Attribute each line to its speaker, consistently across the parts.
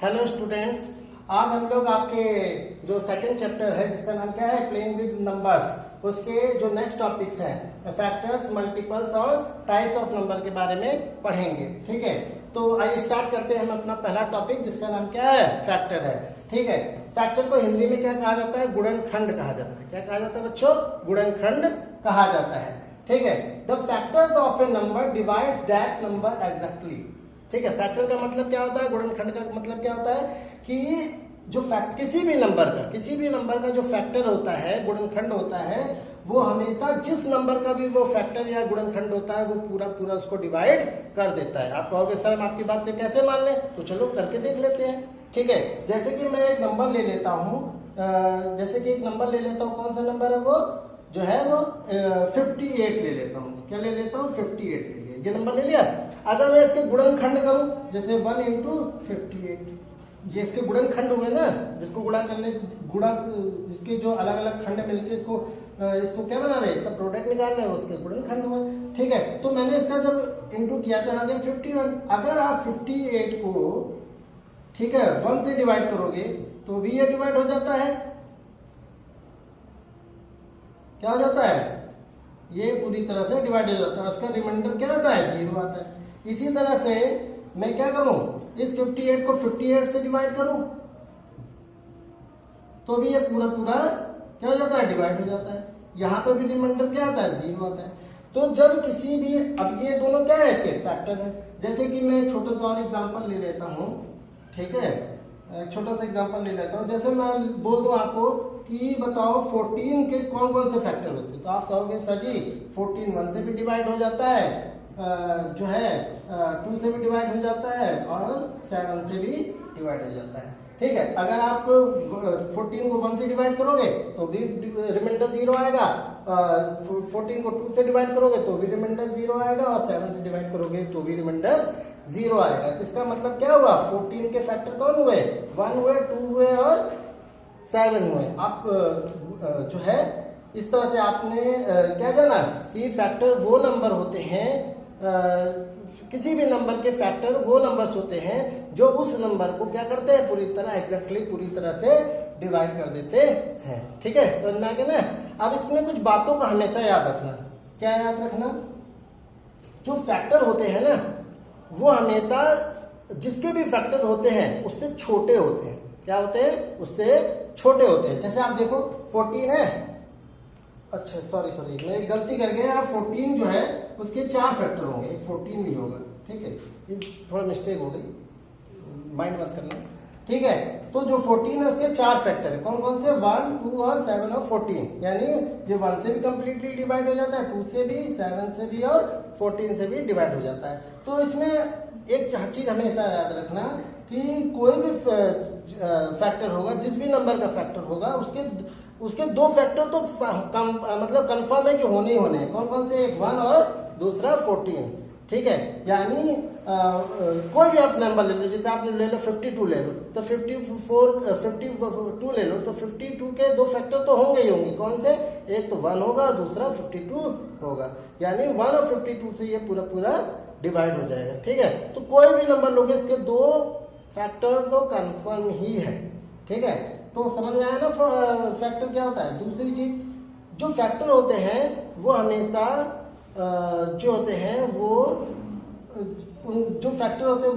Speaker 1: Hello students, आज हम लोग आपके जो सेकंड चैप्टर है जिसका नाम क्या है प्लेइंग विद नंबर्स, उसके जो नेक्स्ट टॉपिक्स हैं फैक्टर्स, मल्टीपल्स और टाइप्स ऑफ नंबर के बारे में पढ़ेंगे। ठीक है, तो आइए स्टार्ट करते हैं हम अपना पहला टॉपिक जिसका नाम क्या है फैक्टर है। ठीक है, फैक्टर को हिंदी में क्या कहा जाता है? गुणनखंड कहा जाता है। क्या कहा जाता है बच्चों? गुणनखंड कहा जाता है। ठीक है, the factors of a number divides that number exactly. ठीक है, फैक्टर का मतलब क्या होता है, गुणनखंड का मतलब क्या होता है कि जो किसी भी नंबर का जो फैक्टर होता है, गुणनखंड होता है, वो हमेशा जिस नंबर का भी वो फैक्टर या गुणनखंड होता है वो पूरा पूरा उसको डिवाइड कर देता है। आप कहोगे सर हम आपकी बात पे कैसे मान लें? तो चलो करके देख लेते हैं। ठीक है, जैसे कि मैं एक नंबर ले लेता हूँ, कौन सा नंबर है वो जो है वो 58 ले लेता हूँ। क्या ले लेता हूँ? 58 ले लिया, ये नंबर ले लिया। अगर मैं इसके गुणनखंड करूं जैसे 1 into 58, ये इसके गुणनखंड हुए ना, जिसको इसके जो अलग अलग खंड मिलके इसको क्या बना रहे हैं, इसका प्रोडक्ट निकाल रहे हैं, उसके गुणनखंड हुए। ठीक है, तो मैंने इसका जब इंटू किया तो आ गया 51। अगर आप 58 को ठीक है 1 से डिवाइड करोगे तो भी ये डिवाइड हो जाता है। क्या हो जाता है? ये पूरी तरह से डिवाइड हो जाता है, उसका रिमाइंडर क्या आता है? 0 आता है। इसी तरह से मैं क्या करूं, इस 58 को 58 से डिवाइड करूं तो भी ये पूरा पूरा क्या हो जाता है? डिवाइड हो जाता है। यहां पे भी रिमाइंडर क्या आता है? 0 आता है। तो जब किसी भी, अब ये दोनों क्या है? इसके फैक्टर है। जैसे कि मैं छोटा सा और एग्जांपल ले लेता हूं। ठीक है, एक छोटा सा एग्जांपल ले लेता हूं। जैसे मैं बोल दूं आपको कि बताओ 14 के कौन कौन से फैक्टर होते हैं, तो आप कहोगे सर जी 14 1 से भी डिवाइड हो जाता है, जो है 2 से भी डिवाइड हो जाता है और 7 से भी डिवाइड हो जाता है। ठीक है, अगर आप 14 को 1 से डिवाइड करोगे तो भी रिमाइंडर 0 आएगा, 14 को 2 से डिवाइड करोगे तो भी रिमाइंडर 0 आएगा और 7 से डिवाइड करोगे तो भी रिमाइंडर 0 आएगा। तो इसका मतलब क्या हुआ? 14 के फैक्टर कौन हुए? 1 हुए, 2 हुए और 7 हुए। आप जो है इस तरह से आपने क्या जाना कि फैक्टर वो नंबर होते हैं, किसी भी नंबर के फैक्टर वो नंबर्स होते हैं जो उस नंबर को क्या करते हैं? पूरी तरह से डिवाइड कर देते हैं। ठीक है, समझ में आ गया ना? अब इसमें कुछ बातों का हमेशा याद रखना। क्या याद रखना? जो फैक्टर होते हैं ना वो हमेशा जिसके भी फैक्टर होते हैं उससे छोटे होते हैं। क्या होते हैं? उससे छोटे होते हैं। जैसे आप देखो 14 है, अच्छा सॉरी मैं गलती कर गया। 14 जो है उसके 4 फैक्टर होंगे, एक 14 भी होगा। ठीक है, ये थोड़ा मिस्टेक हो गई, माइंड मत करना। ठीक है, तो जो 14 है उसके 4 फैक्टर है। कौन कौन से? 1, 2 और 7 और 14। यानी ये 1 से भी कंप्लीटली डिवाइड हो जाता है, 2 से भी, 7 से भी और 14 से भी डिवाइड हो जाता है। तो इसमें एक चीज हमेशा याद रखना कि कोई भी फैक्टर होगा, जिस भी नंबर का फैक्टर होगा उसके 2 फैक्टर तो मतलब कंफर्म है कि होने ही होने हैं। कौन कौन से? एक 1 और दूसरा 14। ठीक है, यानी कोई भी आप नंबर ले लो, जैसे आपने ले लो 52 ले लो तो 52 ले लो तो 52 के 2 फैक्टर तो होंगे ही होंगे। कौन से? एक तो 1 होगा, दूसरा 52 होगा। यानी 1 और 52 से ये पूरा पूरा डिवाइड हो जाएगा। ठीक है, तो कोई भी नंबर लोगे इसके 2 फैक्टर तो कंफर्म ही है। ठीक है, तो समझ में आया ना फैक्टर क्या होता है। दूसरी चीज, जो फैक्टर होते हैं वो हमेशा जो होते हैं वो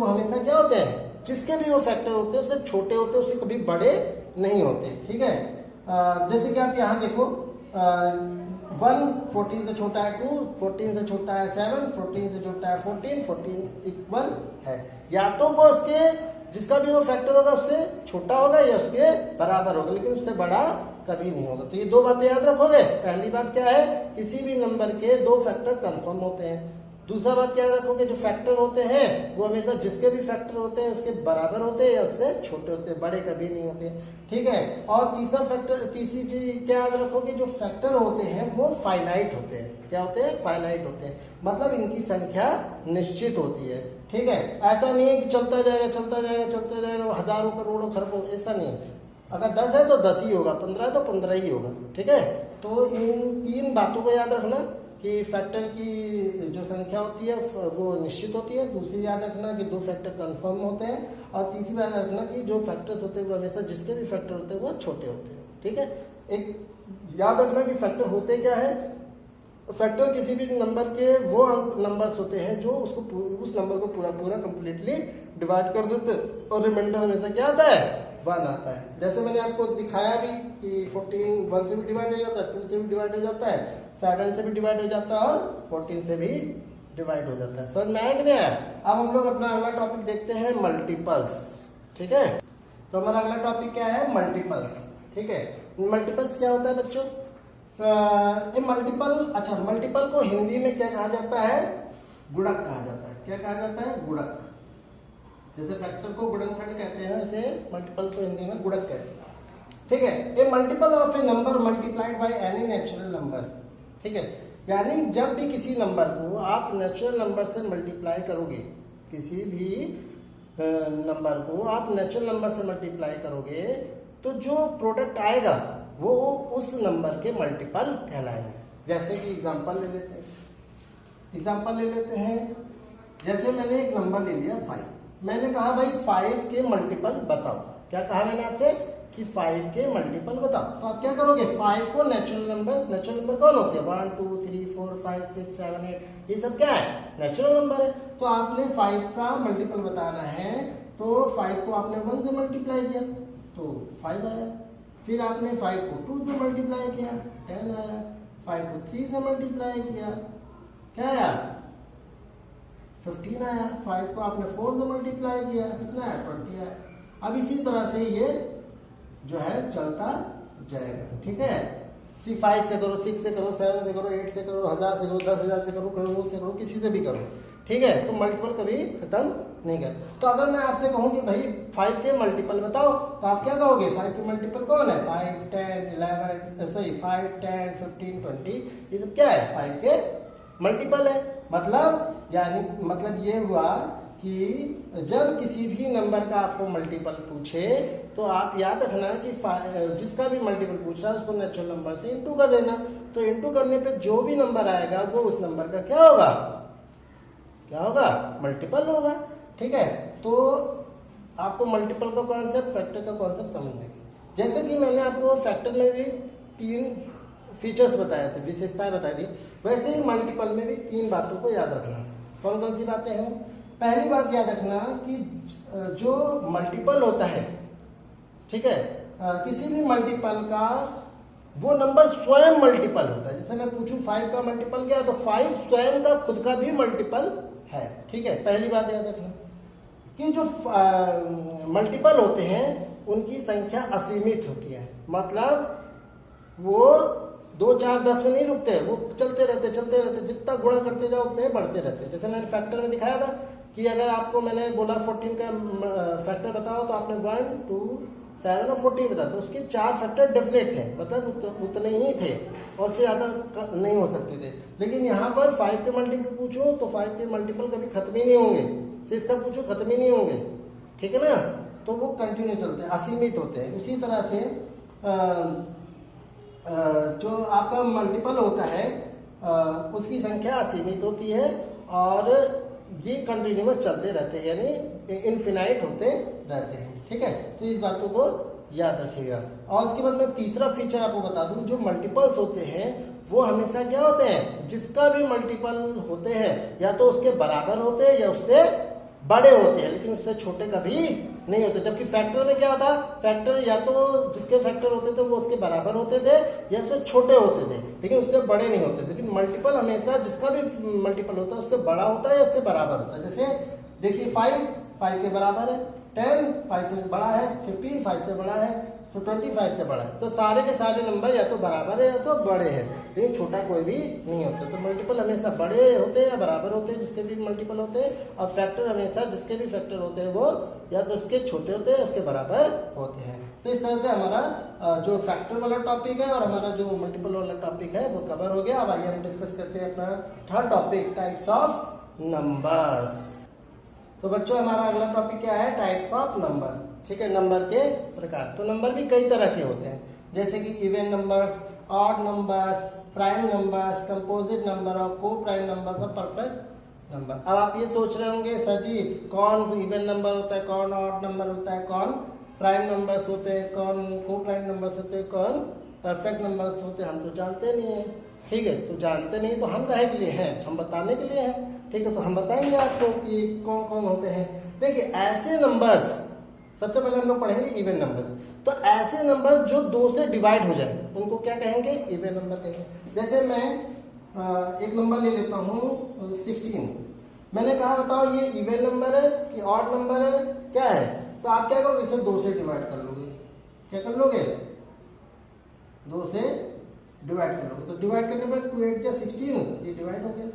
Speaker 1: हमेशा क्या होते हैं? जिसके भी वो फैक्टर होते हैं उससे छोटे होते हैं, उससे कभी बड़े नहीं होते। ठीक है, जैसे कि आप यहाँ देखो 1 14 से छोटा है, 2 14 से छोटा है, 7 14 से छोटा है, 14 1 है। या तो वो उसके जिसका भी वो फैक्टर होगा उससे छोटा होगा या उसके बराबर होगा, लेकिन उससे बड़ा कभी नहीं होगा। तो ये 2 बातें याद रखोगे। पहली बात क्या है? किसी भी नंबर के 2 फैक्टर कंफर्म होते हैं। दूसरा बात क्या रखोगे? जो फैक्टर होते हैं वो हमेशा जिसके भी फैक्टर होते हैं उसके बराबर होते हैं या उससे छोटे होते हैं, बड़े कभी नहीं होते। ठीक है, और तीसरी चीज क्या याद रखोगे? जो फैक्टर होते हैं वो फाइनाइट होते हैं। क्या होते हैं? फाइनाइट होते हैं, मतलब इनकी संख्या निश्चित होती है। ठीक है, ऐसा नहीं है कि चलता जाएगा हजारों करोड़ों खरबों, ऐसा नहीं है। अगर 10 है तो 10 ही होगा, 15 है तो 15 ही होगा। ठीक है, तो इन 3 बातों को याद रखना कि फैक्टर की जो संख्या होती है वो निश्चित होती है। दूसरी याद रखना कि दो फैक्टर कंफर्म होते हैं। और तीसरी बात याद रखना कि जो फैक्टर्स होते हैं वो हमेशा जिसके भी फैक्टर होते हैं वो छोटे होते हैं। ठीक है, एक याद रखना कि फैक्टर होते क्या है, फैक्टर किसी भी नंबर के वो नंबर्स होते हैं जो उसको उस नंबर को पूरा पूरा कंप्लीटली डिवाइड कर देते हैं और रिमाइंडर हमेशा क्या आता है, 1 आता है। जैसे मैंने आपको दिखाया भी कि 14 1 से भी डिवाइड हो जाता है, 2 से भी डिवाइड हो जाता है, 7 से भी डिवाइड हो जाता है और 14 से भी डिवाइड हो जाता है। समझ में आया कि नहीं आया? अब हम लोग अपना अगला टॉपिक देखते हैं, मल्टीपल्स। ठीक है, तो हमारा अगला टॉपिक क्या है, मल्टीपल्स। ठीक है, मल्टीपल्स क्या होता है बच्चों? मल्टीपल, अच्छा मल्टीपल को हिंदी में क्या कहा जाता है, गुणक कहा जाता है। क्या कहा जाता है, गुणक। जैसे फैक्टर को गुणनखंड कहते हैं, ऐसे मल्टीपल को हिंदी में गुणक कहते हैं। ठीक है, a multiple of a number multiplied by any natural number. ठीक है, यानी जब भी किसी नंबर को आप नेचुरल नंबर से मल्टीप्लाई करोगे, किसी भी नंबर को आप नेचुरल नंबर से मल्टीप्लाई करोगे तो जो प्रोडक्ट आएगा वो उस नंबर के मल्टीपल कहलाएंगे। जैसे कि एग्जांपल ले लेते हैं, जैसे मैंने एक नंबर ले लिया 5, मैंने कहा भाई 5 के मल्टीपल बताओ। क्या कहा मैंने आपसे कि 5 के मल्टीपल बताओ, तो आप क्या करोगे, 5 को नेचुरल नंबर कौन होते हैं, 1 2 3 4 5 6 7 8, ये सब क्या है, नेचुरल नंबर है। तो आपने 5 का मल्टीपल बताना है, तो 5 को आपने 1 से मल्टीप्लाई किया तो 5 आया। फिर आपने 5 को 2 से मल्टीप्लाई किया 10 आया। 5 को 3 से मल्टीप्लाई किया क्या आया, 15 आया। 5 को आपने 4 से मल्टीप्लाई किया, कितना आया, 20 आया। अब इसी तरह से ये जो है चलता जाएगा। ठीक है, 5 से करो, 6 से करो, 7 से करो, 8 से करो, 1000 से करो, 10,000 से करो, करोड़ से करो, किसी से भी करो। ठीक है, तो मल्टीपल कभी खत्म नहीं कर। तो अगर मैं आपसे कहूं कि भाई 5 के मल्टीपल बताओ, तो आप क्या कहोगे, 5 के मल्टीपल कौन है, 5 10 11 सॉरी 5 10 15 20, ये सब क्या है, 5 के मल्टीपल है। मतलब ये हुआ कि जब किसी भी नंबर का आपको मल्टीपल पूछे तो आप याद रखना कि जिसका भी मल्टीपल पूछ रहा है उसको नेचुरल नंबर से इंटू कर देना। तो इंटू करने पे जो भी नंबर आएगा वो उस नंबर का क्या होगा, मल्टीपल होगा। ठीक है, तो आपको मल्टीपल का कॉन्सेप्ट, फैक्टर का कॉन्सेप्ट समझने की, जैसे कि मैंने आपको फैक्टर में भी 3 फीचर्स बताए थे, विशेषताएं बताई थी, वैसे ही मल्टीपल में भी 3 बातों को याद रखना। कौन कौन सी बातें हैं? पहली बात याद रखना कि जो मल्टीपल होता है, ठीक है, किसी भी मल्टीपल का वो नंबर स्वयं मल्टीपल होता है। जैसे मैं पूछूं 5 का मल्टीपल क्या है, तो 5 स्वयं का खुद का भी मल्टीपल है। ठीक है, पहली बात याद रखना कि जो मल्टीपल होते हैं उनकी संख्या असीमित होती है। मतलब वो 2 4 10 में नहीं रुकते, वो चलते रहते, जितना गुणा करते जाओ उतने बढ़ते रहते। जैसे मैंने फैक्टर में दिखाया था कि अगर आपको मैंने बोला 14 का फैक्टर बताओ, तो आपने 1 2 7 और 14 बता, तो उसके 4 फैक्टर डेफिनेट थे, मतलब उतने ही थे और उससे ज्यादा नहीं हो सकते थे। लेकिन यहाँ पर 5 के मल्टीपल पूछो तो 5 के मल्टीपल कभी खत्म ही नहीं होंगे, 6 का पूछो खत्म ही नहीं होंगे। ठीक है ना, तो वो कंटिन्यू चलते हैं, असीमित होते हैं। उसी तरह से जो आपका मल्टीपल होता है उसकी संख्या असीमित होती है और ये कंटिन्यूअस चलते रहते हैं, यानी इनफिनाइट होते रहते हैं। ठीक है, तो इस बातों को याद रखिएगा। और उसके बाद मैं तीसरा फीचर आपको बता दूं, जो मल्टीपल्स होते हैं वो हमेशा क्या होते हैं, जिसका भी मल्टीपल होते हैं या तो उसके बराबर होते हैं या उससे बड़े होते हैं, लेकिन उससे छोटे कभी नहीं होते। जबकि फैक्टर में क्या होता, फैक्टर या तो जिसके फैक्टर होते थे वो उसके बराबर होते थे या उससे छोटे होते थे, लेकिन उससे बड़े नहीं होते। लेकिन मल्टीपल हमेशा जिसका भी मल्टीपल होता है उससे बड़ा होता है या उसके बराबर होता है। जैसे देखिए 5 के बराबर है, 10 5 से बड़ा है, 15 5 से बड़ा है, तो 25 से बड़ा है। तो सारे के सारे नंबर या तो बराबर है या तो बड़े हैं, लेकिन छोटा कोई भी नहीं होता। तो मल्टीपल हमेशा बड़े होते हैं या बराबर होते हैं जिसके भी मल्टीपल होते हैं, और फैक्टर हमेशा जिसके भी फैक्टर होते हैं वो या तो उसके छोटे होते हैं या उसके बराबर होते हैं। तो इस तरह से हमारा जो फैक्टर वाला टॉपिक है और हमारा जो मल्टीपल वाला टॉपिक है वो कवर हो गया। अब आइए हम डिस्कस करते हैं अपना third topic, types of numbers. तो बच्चों हमारा अगला टॉपिक क्या है, टाइप्स ऑफ नंबर। ठीक है, नंबर के प्रकार। तो नंबर भी कई तरह के होते हैं, जैसे कि even numbers, odd numbers, prime numbers, composite number और को प्राइम नंबर का परफेक्ट नंबर। अब आप ये सोच रहे होंगे सर जी कौन इवन नंबर होता है, कौन ऑड नंबर होता है, कौन प्राइम नंबर्स होते हैं, कौन को प्राइम नंबर्स होते हैं, कौन परफेक्ट नंबर्स होते हैं, हम तो जानते नहीं है। ठीक है, तो जानते नहीं तो हम काहे के लिए हैं, हम बताने के लिए हैं। ठीक है, तो हम बताएंगे आपको कि कौन कौन होते हैं। देखिए ऐसे नंबर्स, सबसे पहले हम लोग पढ़ेंगे इवन नंबर्स। तो ऐसे नंबर जो 2 से डिवाइड हो जाए उनको क्या कहेंगे, इवन नंबर कहेंगे। जैसे मैं एक नंबर ले लेता हूँ 16। मैंने कहा बताओ ये इवन नंबर है कि ऑड नंबर है, क्या है? तो आप क्या करोगे, इसे 2 से डिवाइड कर लोगे। क्या कर लोगे, 2 से डिवाइड कर लोगे। तो डिवाइड करने पर 2 8 16, ये डिवाइड हो गया।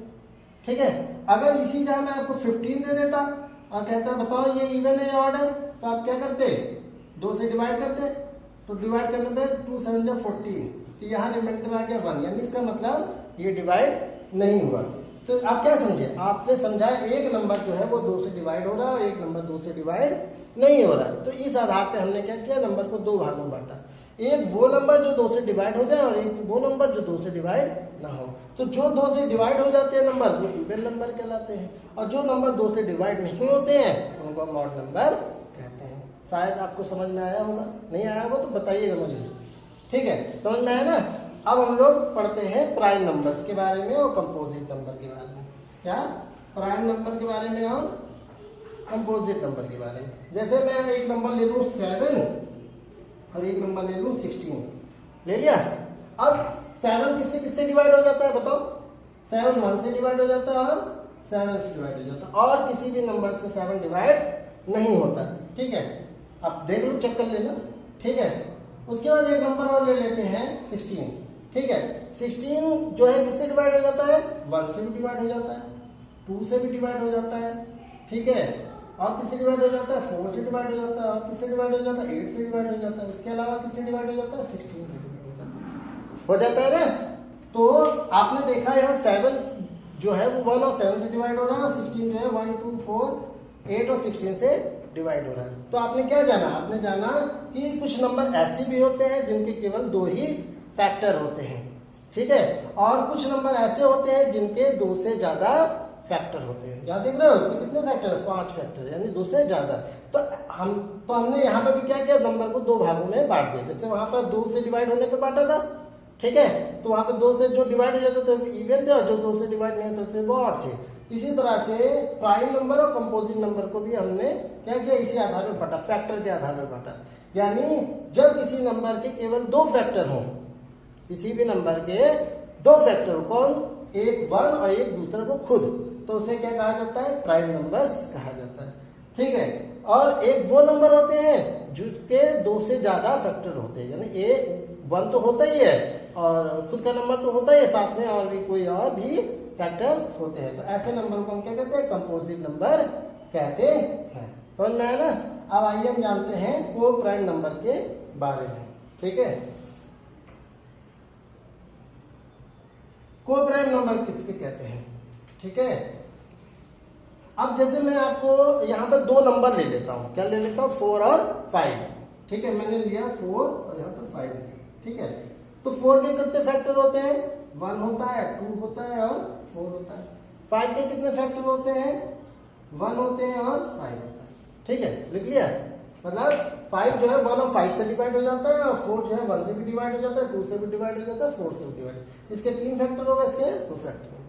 Speaker 1: ठीक है, अगर इसी जगह मैं आपको 15 दे देता और कहता बताओ ये इवन है ऑड है, तो आप क्या करते, 2 से डिवाइड करते। तो डिवाइड करने पे 2 7 14, तो यहाँ रिमाइंडर आ गया 1, यानी इसका मतलब ये डिवाइड नहीं हुआ। तो आप क्या समझे, आपने समझा एक नंबर जो है वो 2 से डिवाइड हो रहा है और एक नंबर 2 से डिवाइड नहीं हो रहा है। तो इस आधार पे हमने क्या किया, नंबर को 2 भागों में बांटा। एक वो नंबर जो 2 से डिवाइड हो जाए और एक वो नंबर जो 2 से डिवाइड ना हो। तो जो 2 से डिवाइड हो जाते हैं नंबर वो इवन नंबर कहलाते हैं, और जो नंबर 2 से डिवाइड नहीं होते हैं उनको हम ऑड नंबर कहते हैं। शायद आपको समझ में आया होगा, नहीं आया होगा तो बताइएगा मुझे। ठीक है, समझ में आया ना? अब हम लोग पढ़ते हैं प्राइम नंबर्स के बारे में और कंपोजिट नंबर के बारे में। क्या, प्राइम नंबर के बारे में और कंपोजिट नंबर के बारे में। जैसे मैं एक नंबर ले लूँ 7 और एक नंबर ले लूँ 16, ले लिया। अब 7 किससे किससे डिवाइड हो जाता है बताओ? 7 1 से डिवाइड हो जाता है और 7 से डिवाइड हो जाता है, और किसी भी नंबर से 7 डिवाइड नहीं होता। ठीक है, आप देख लो, चेक कर लेना। ठीक है, उसके बाद एक नंबर और ले लेते हैं 16। ठीक है, 16 जो है किससे डिवाइड हो जाता है, 1 से भी डिवाइड हो जाता है, 2 से भी डिवाइड हो जाता है। ठीक है, और किससे डिवाइड हो जाता है, 4 से डिवाइड हो जाता है, और किससे डिवाइड हो जाता है, 8 से डिवाइड हो जाता है। इसके अलावा किससे डिवाइड हो जाता है, 16 से डिवाइड हो जाता है ना। तो आपने देखा यहाँ 7 जो है वो 1 और 7 से डिवाइड हो रहा है, और 16 जो है 1 2 4 8 और 16 से डिवाइड हो रहा है। तो आपने क्या जाना, आपने जाना कि कुछ नंबर ऐसे भी होते हैं जिनके केवल 2 ही फैक्टर होते हैं। ठीक है, और कुछ नंबर ऐसे होते हैं जिनके 2 से ज्यादा फैक्टर होते हैं। क्या देख रहे हो कि कितने फैक्टर है, 5 फैक्टर, यानी 2 से ज्यादा। तो हमने यहाँ पे भी क्या किया, नंबर को 2 भागों में बांट दिया। जैसे वहां पर 2 से डिवाइड होने पे बांटा था। ठीक है, तो वहां पे 2 से जो डिवाइड हो जाते थे इवन थे, और जो 2 से डिवाइड नहीं होते थे वो ऑड थे। इसी तरह से प्राइम नंबर और कंपोजिट नंबर को भी हमने क्या किया, इसी आधार पर बांटा, फैक्टर के आधार पर बांटा। यानी जब किसी नंबर के केवल 2 फैक्टर हों, किसी भी नंबर के 2 फैक्टर हो, कौन, एक 1 और एक दूसरे को खुद, तो उसे क्या कहा जाता है, प्राइम नंबर्स कहा जाता है। ठीक है, और एक वो नंबर होते हैं जिसके 2 से ज्यादा फैक्टर होते हैं, यानी 1 तो होता ही है और खुद का नंबर तो होता ही है, साथ में और भी कोई और भी फैक्टर होते हैं। तो ऐसे नंबर को हम क्या कहते हैं, कंपोजिट नंबर कहते हैं। समझ में आया ना? अब आइए हम जानते हैं को प्राइम नंबर के बारे में। ठीक है, को प्राइम नंबर किसके कहते हैं? ठीक है, अब जैसे मैं आपको यहाँ पर 2 नंबर ले लेता हूँ, क्या ले लेता हूँ, 4 और 5। ठीक है, मैंने लिया 4 और यहाँ पर 5 लिया। ठीक है, तो 4 के कितने फैक्टर होते हैं, 1 होता है, 2 होता है और 4 होता है। 5 के कितने फैक्टर होते हैं, 1 होते हैं और 5 होता है। ठीक है, लिख लिया। मतलब 5 जो है 1 और 5 से डिवाइड हो जाता है, और 4 जो है 1 से भी डिवाइड हो जाता है, 2 से भी डिवाइड हो जाता है, 4 से भी डिवाइड। इसके 3 फैक्टर होगा, इसके 2 फैक्टर होगा।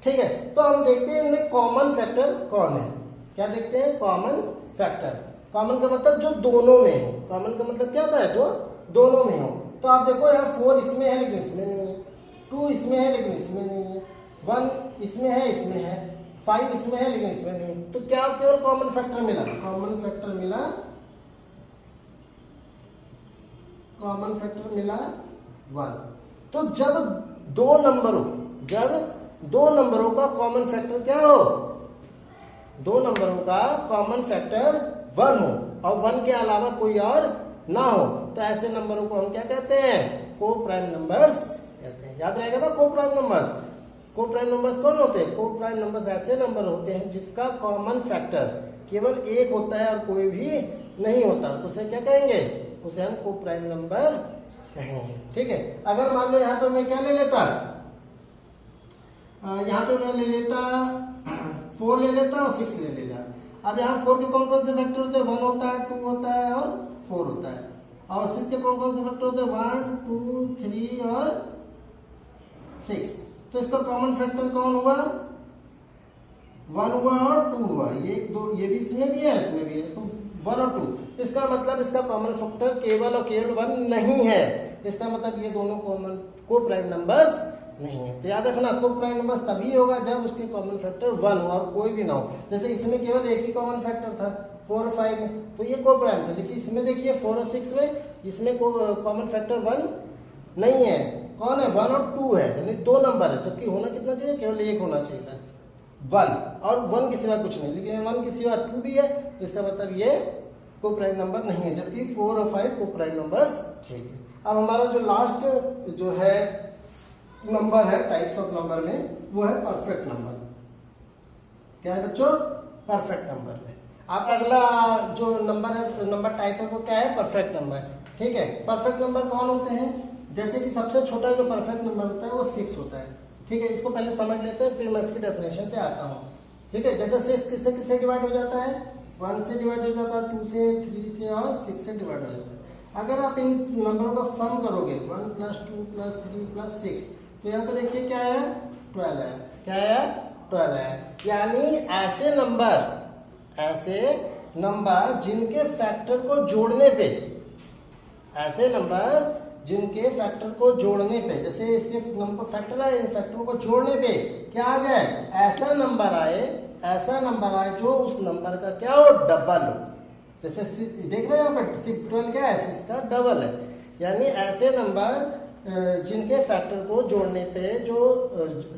Speaker 1: ठीक है, तो हम देखते हैं इनमें कॉमन फैक्टर कौन है। क्या देखते हैं, कॉमन फैक्टर। कॉमन का मतलब जो दोनों में हो। कॉमन का मतलब क्या होता है, जो दोनों में हो। तो आप देखो यहाँ 4 इसमें है लेकिन इसमें नहीं है, 2 इसमें है लेकिन इसमें नहीं है, 1 इसमें है इसमें है, 5 इसमें है लेकिन इसमें नहीं। तो क्या केवल कॉमन फैक्टर मिला, कॉमन फैक्टर मिला, कॉमन फैक्टर मिला 1। तो जब 2 नंबरों का कॉमन फैक्टर क्या हो, 2 नंबरों का कॉमन फैक्टर 1 हो और 1 के अलावा कोई और ना हो, तो ऐसे नंबरों को हम क्या कहते हैं, को प्राइम नंबर्स कहते हैं। याद रहेगा ना, को प्राइम नंबर्स। को प्राइम नंबर्स कौन होते हैं, को प्राइम नंबर्स ऐसे नंबर होते हैं जिसका कॉमन फैक्टर केवल 1 होता है और कोई भी नहीं होता, तो उसे क्या कहेंगे, उसे हम को प्राइम नंबर कहेंगे। ठीक है, अगर मान लो यहाँ पे मैं क्या ले लेता, यहाँ पे मैं ले लेता 4 ले लेता और 6 ले लेता। अब यहाँ 4 के कौन कौन से फैक्टर होते हैं, 1 होता है, 2 होता है और 4 होता है। और 6 के कौन कौन से फैक्टर होते हैं, 1 2 3 और 6। तो इसका कॉमन फैक्टर कौन हुआ, 1 हुआ और 2 हुआ। ये दो, ये भी इसमें भी है, इसमें भी है, तो 1 और 2। इसका मतलब इसका कॉमन फैक्टर केवल और केवल 1 नहीं है। इसका मतलब ये दोनों कॉमन को प्राइम नंबर्स नहीं है। तो याद रखना, को प्राइम नंबर्स तभी होगा जब उसके कॉमन फैक्टर 1 हो और कोई भी ना हो। जैसे इसमें केवल एक ही कॉमन फैक्टर था 4 और 5 में, तो ये को प्राइम था। लेकिन इसमें देखिए 4 और 6 में इसमें कॉमन फैक्टर 1 नहीं है। कौन है, 1 और 2 है, यानी 2 नंबर है। जबकि होना कितना चाहिए, केवल एक होना चाहिए था, 1, और 1 के सिवा कुछ नहीं। लेकिन 1 के सिवा 2 भी है, इसका मतलब ये को प्राइम नंबर नहीं है। जबकि 4 और 5 को प्राइम नंबर्स ठीक है। अब हमारा जो लास्ट जो है नंबर है टाइप्स ऑफ नंबर में, वो है परफेक्ट नंबर। क्या है बच्चों, परफेक्ट नंबर में। अब अगला जो नंबर है, नंबर टाइप है, वो क्या है, परफेक्ट नंबर। ठीक है, परफेक्ट नंबर कौन होते हैं, जैसे कि सबसे छोटा जो परफेक्ट नंबर होता है वो 6 होता है। ठीक है, इसको पहले समझ लेते हैं, फिर मैं इसकी डेफिनेशन पे आता हूँ। ठीक है, जैसे 6 किससे किससे डिवाइड हो जाता है, 1 से डिवाइड हो जाता है, 2 से, 3 से और 6 से डिवाइड हो जाता है। अगर आप इन नंबरों का सम करोगे 1 + 2 + 3 + 6, तो यहाँ पे देखिए क्या है, 12 है। क्या है, 12 है। यानी ऐसे नंबर जिनके फैक्टर को जोड़ने पे, ऐसे नंबर जिनके फैक्टर को जोड़ने पे, जैसे इसके नंबर फैक्टर आए, इन फैक्टरों को जोड़ने पे क्या आ जाए, ऐसा नंबर आए जो उस नंबर का क्या हो, डबल हो। जैसे देख रहे हो यहाँ पर 12 क्या है, 6 का डबल है। यानी ऐसे नंबर जिनके फैक्टर को जोड़ने पे जो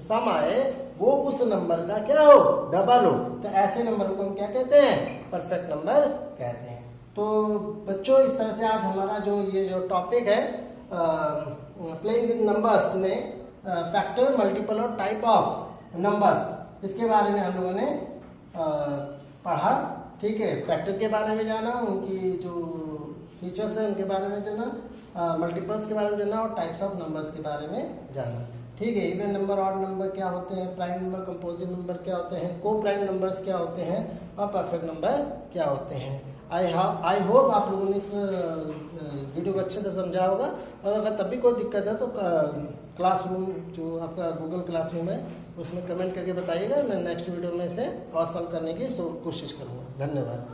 Speaker 1: सम आए वो उस नंबर का क्या हो, डबल हो। तो ऐसे नंबर को हम क्या कहते हैं, परफेक्ट नंबर कहते हैं। तो बच्चों, इस तरह से आज हमारा ये जो टॉपिक है प्लेइंग विद नंबर्स में फैक्टर, मल्टीपल और टाइप ऑफ नंबर्स, इसके बारे में हम लोगों ने पढ़ा। ठीक है, फैक्टर के बारे में जाना, उनकी जो फीचर्स है उनके बारे में जाना, मल्टीपल्स के बारे में जाना और टाइप्स ऑफ नंबर्स के बारे में जाना। ठीक है, इवन नंबर, ऑड नंबर क्या होते हैं, प्राइम नंबर, कंपोजिट नंबर क्या होते हैं, को प्राइम नंबर्स क्या होते हैं और परफेक्ट नंबर क्या होते हैं। आई होप आप लोगों ने इस वीडियो को अच्छे से समझा होगा। और अगर तब भी कोई दिक्कत है तो क्लासरूम, जो आपका गूगल क्लासरूम है, उसमें कमेंट करके बताइएगा। मैं नेक्स्ट वीडियो में इसे और सॉल्व करने की कोशिश करूँगा। धन्यवाद।